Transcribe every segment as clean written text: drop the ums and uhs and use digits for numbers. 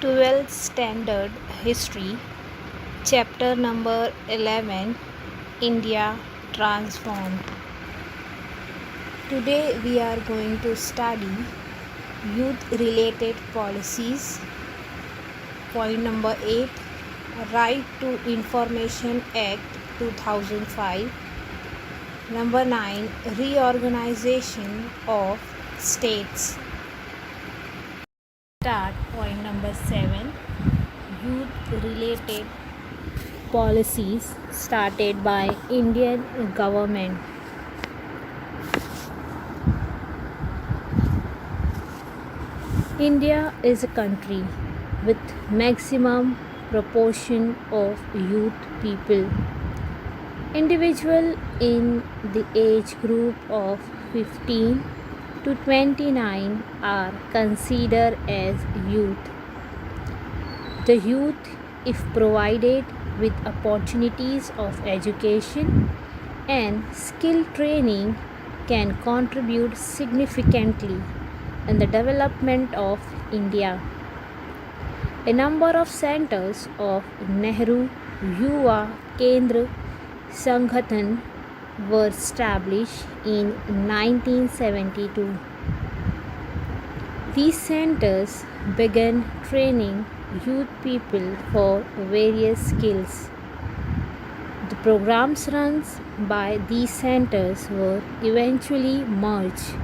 12th Standard History, Chapter number 11, India Transformed. Today we are going to study youth related policies. Point number 8, Right to Information Act 2005. Number 9, Reorganization of States. Start point number 7, youth related policies started by Indian government. India is a country with maximum proportion of youth people. Individuals in the age group of 15 to 29 are considered as youth. The youth, if provided with opportunities of education and skill training, can contribute significantly in the development of India. A number of centers of Nehru Yuva Kendra Sangathan were established in 1972. These centers began training youth people for various skills. The programs run by these centers were eventually merged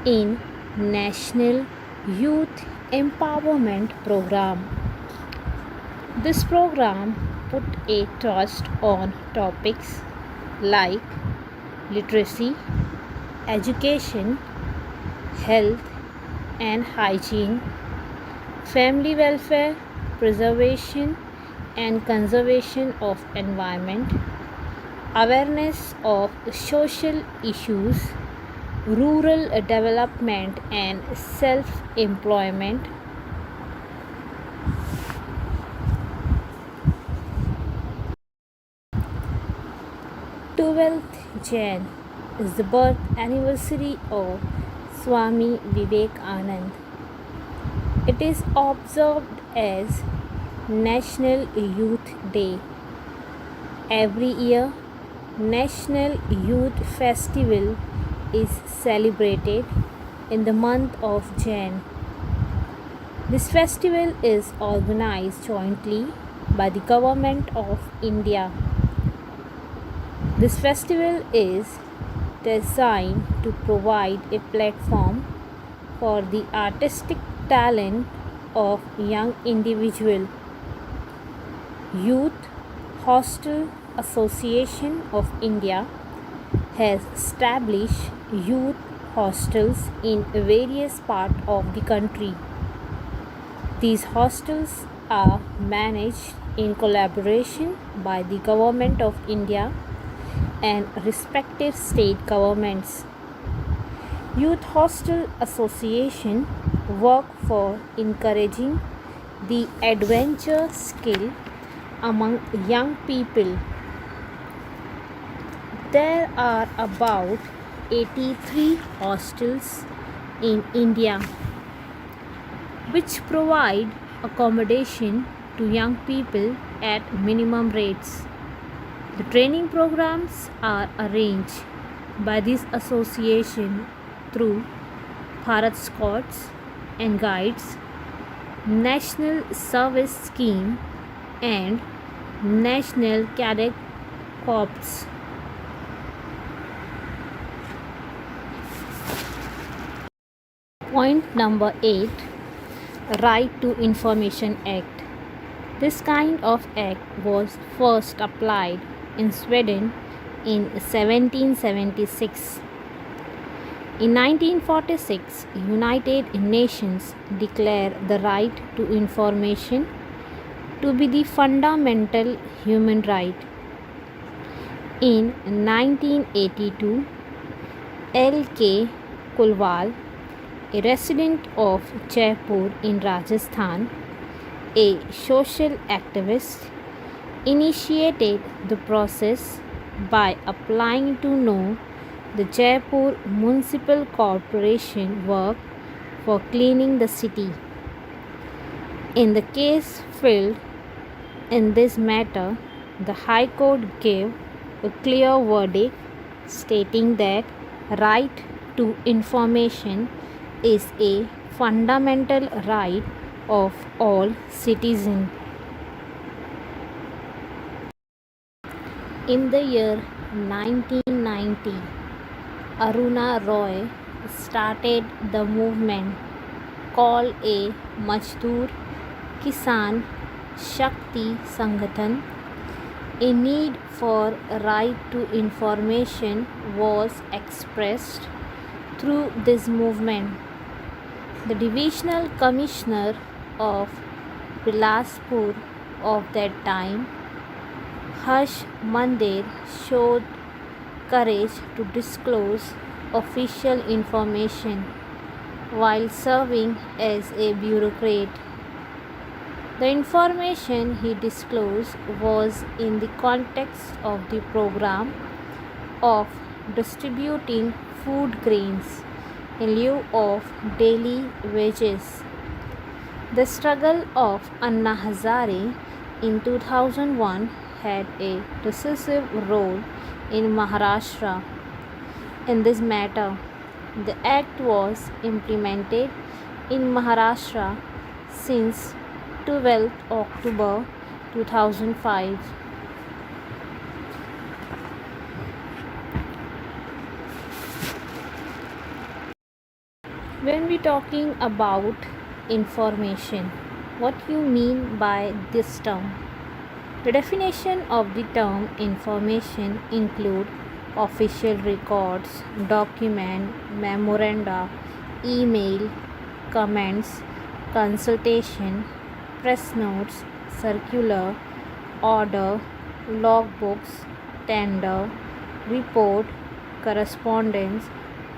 in National Youth Empowerment Program. This program put a thrust on topics like literacy, education, health and hygiene, family welfare, preservation and conservation of environment, awareness of social issues, rural development and self-employment. Jan is the birth anniversary of Swami Vivekanand. It is observed as National Youth Day. Every year, National Youth Festival is celebrated in the month of Jan. This festival is organized jointly by the Government of India. This festival is designed to provide a platform for the artistic talent of young individuals. Youth Hostel Association of India has established youth hostels in various parts of the country. These hostels are managed in collaboration by the Government of India and respective state governments. Youth Hostel Association work for encouraging the adventure skill among young people. There are about 83 hostels in India which provide accommodation to young people at minimum rates. The training programs are arranged by this association through Bharat Scouts and Guides, National Service Scheme and National Cadet Corps. Point number 8, Right to Information Act. This kind of act was first applied in Sweden in 1776. In 1946, United Nations declared the right to information to be the fundamental human right. In 1982, L.K. Kulwal, a resident of Jaipur in Rajasthan, a social activist, initiated the process by applying to know the Jaipur Municipal Corporation work for cleaning the city. In the case filed in this matter, the High Court gave a clear verdict stating that right to information is a fundamental right of all citizens. In the year 1990, Aruna Roy started the movement called a Mazdoor Kisan Shakti Sangathan. A need for right to information was expressed through this movement. The divisional commissioner of Bilaspur of that time, Harsh Mandir, showed courage to disclose official information while serving as a bureaucrat. The information he disclosed was in the context of the program of distributing food grains in lieu of daily wages. The struggle of Anna Hazare in 2001 had a decisive role in Maharashtra. In this matter, the act was implemented in Maharashtra since 12th October 2005. When we talking about information, what you mean by this term? The definition of the term information include official records, document, memoranda, email, comments, consultation, press notes, circular, order, logbooks, tender, report, correspondence,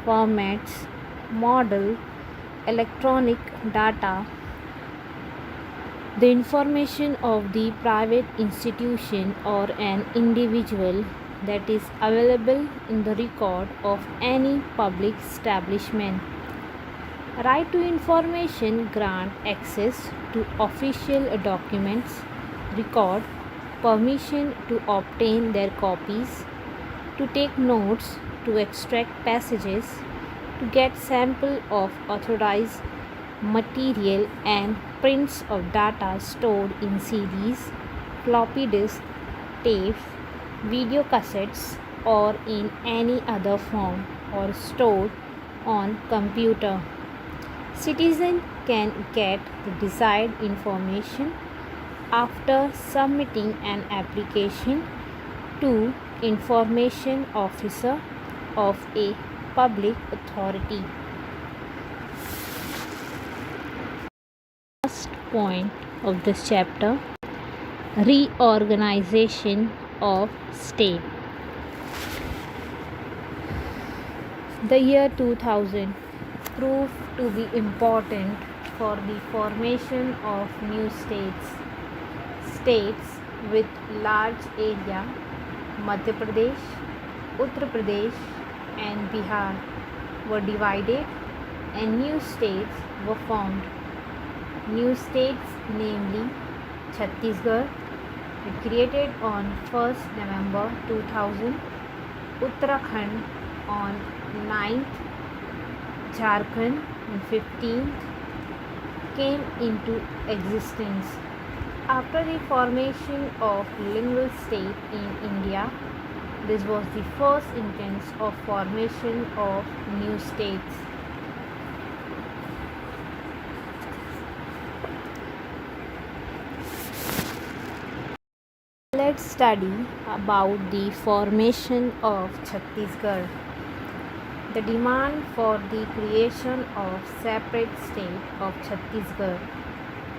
formats, model, electronic data. The information of the private institution or an individual that is available in the record of any public establishment. Right to information grant access to official documents, record, permission to obtain their copies, to take notes, to extract passages, to get sample of authorized material and prints of data stored in CDs, floppy disk, tapes, video cassettes or in any other form or stored on computer. Citizen can get the desired information after submitting an application to information officer of a public authority. First point of this chapter, reorganization of state. The year 2000 proved to be important for the formation of new states. States with large area, Madhya Pradesh, Uttar Pradesh and Bihar were divided and new states were formed. New states, namely Chhattisgarh, created on 1st November 2000, Uttarakhand on 9th, Jharkhand on 15th came into existence. After the formation of lingual state in India, this was the first instance of formation of new states. Let's study about the formation of Chhattisgarh. The demand for the creation of separate state of Chhattisgarh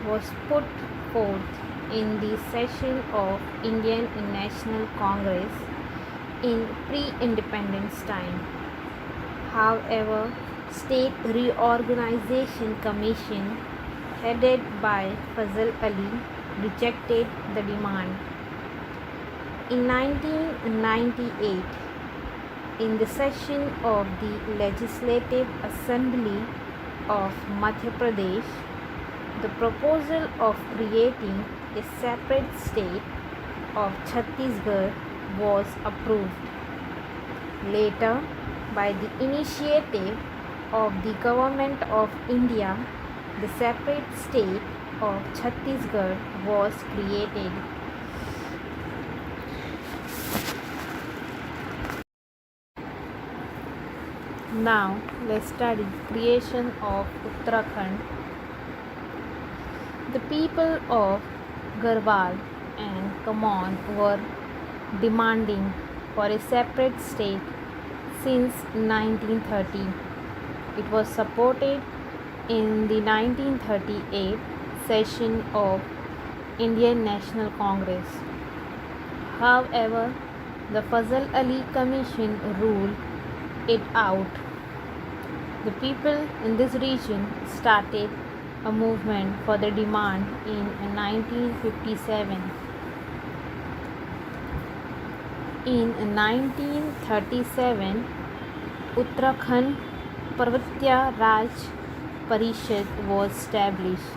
was put forth in the session of Indian National Congress in pre-independence time. However, State Reorganization Commission headed by Fazal Ali rejected the demand. In 1998, in the session of the Legislative Assembly of Madhya Pradesh, The proposal of creating a separate state of Chhattisgarh was approved later by the initiative of the Government of India. The separate state of Chhattisgarh was created. Now let's study creation of Uttarakhand. The people of Garhwal and Kumaon were demanding for a separate state since 1930. It was supported in the 1938 session of Indian National Congress. However, the Fazal Ali Commission ruled it out. The people in this region started a movement for the demand in 1957. In 1937, Uttarakhand Parvatya Raj Parishad was established.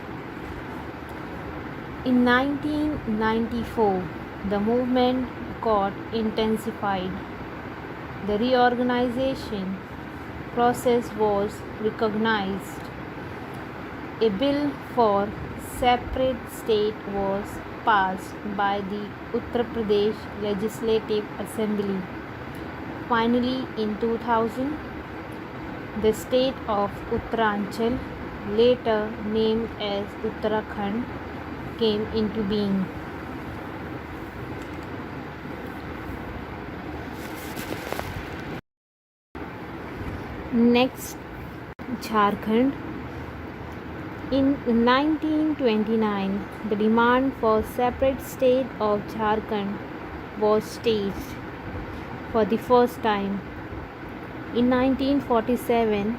In 1994, the movement got intensified. The reorganization process was recognized. A bill for separate state was passed by the Uttar Pradesh Legislative Assembly. Finally, in 2000, the state of Uttaranchal, later named as Uttarakhand, came into being. Next, Jharkhand. In 1929, the demand for separate state of Jharkhand was staged for the first time. In 1947,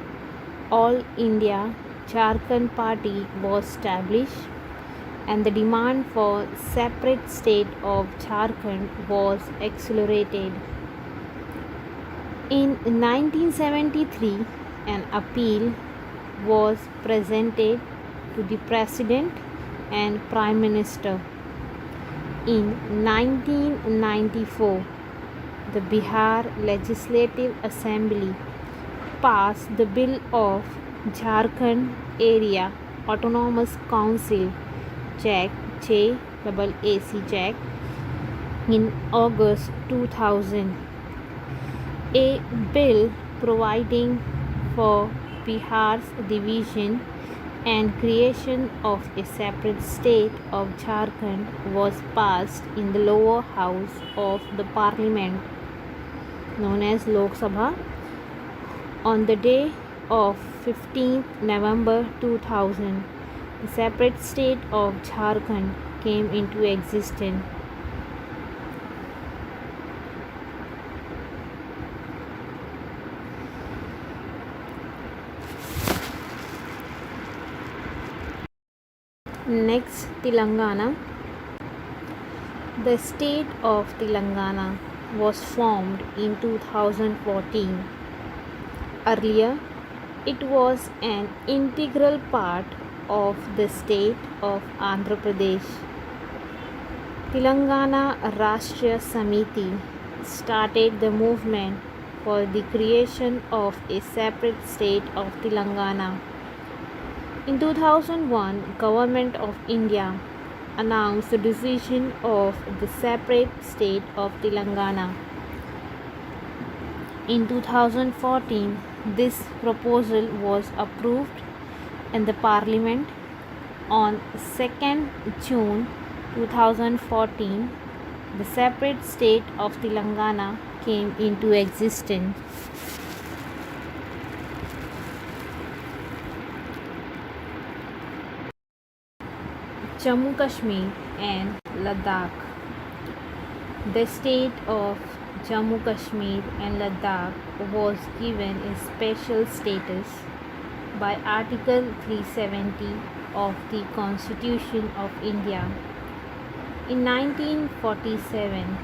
All India Jharkhand Party was established and the demand for separate state of Jharkhand was accelerated. In 1973, an appeal was presented to the President and Prime Minister. In 1994, the Bihar Legislative Assembly passed the Bill of Jharkhand Area Autonomous Council Jack JAAC in August 2000. A bill providing for Bihar's division and creation of a separate state of Jharkhand was passed in the lower house of the parliament known as Lok Sabha on the day of 15th November 2000. The separate state of Jharkhand came into existence. Next, Telangana. The state of Telangana was formed in 2014. Earlier, it was an integral part of the state of Andhra Pradesh. Telangana Rashtriya Samiti started the movement for the creation of a separate state of Telangana. In 2001, Government of India announced the decision of the separate state of Telangana. In 2014, this proposal was approved in the Parliament. On 2nd June 2014, the separate state of Telangana came into existence. Jammu Kashmir and Ladakh. The state of Jammu Kashmir and Ladakh was given a special status by Article 370 of the Constitution of India. In 1947,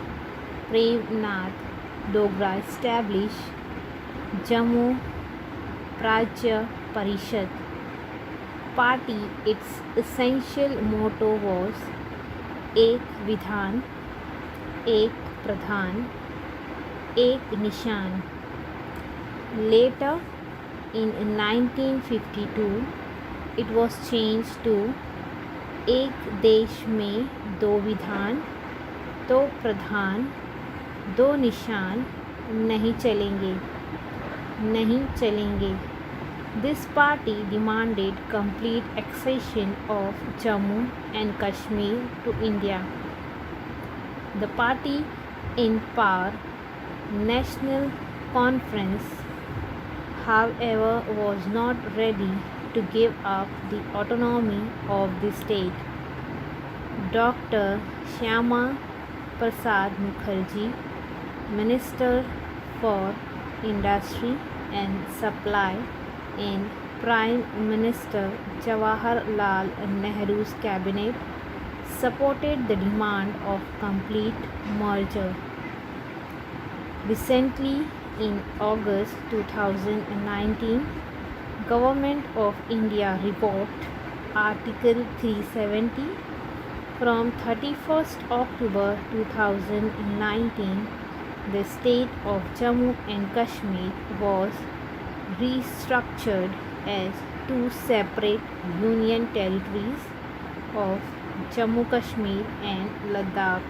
Premnath Dogra established Jammu Prajya Parishad. party, its essential motto was एक विधान, एक प्रधान, एक निशान. Later, in 1952, it was changed to एक देश में दो विधान, दो प्रधान, दो निशान, नहीं चलेंगे, नहीं चलेंगे. This party demanded complete accession of Jammu and Kashmir to India. The party in power, National Conference, however, was not ready to give up the autonomy of the state. Dr. Shyama Prasad Mukherjee, Minister for Industry and Supply in Prime Minister Jawaharlal Nehru's cabinet, supported the demand of complete merger. Recently, in August 2019, Government of India revoked Article 370 from 31st October 2019. The state of Jammu and Kashmir was restructured as two separate union territories of Jammu Kashmir and Ladakh.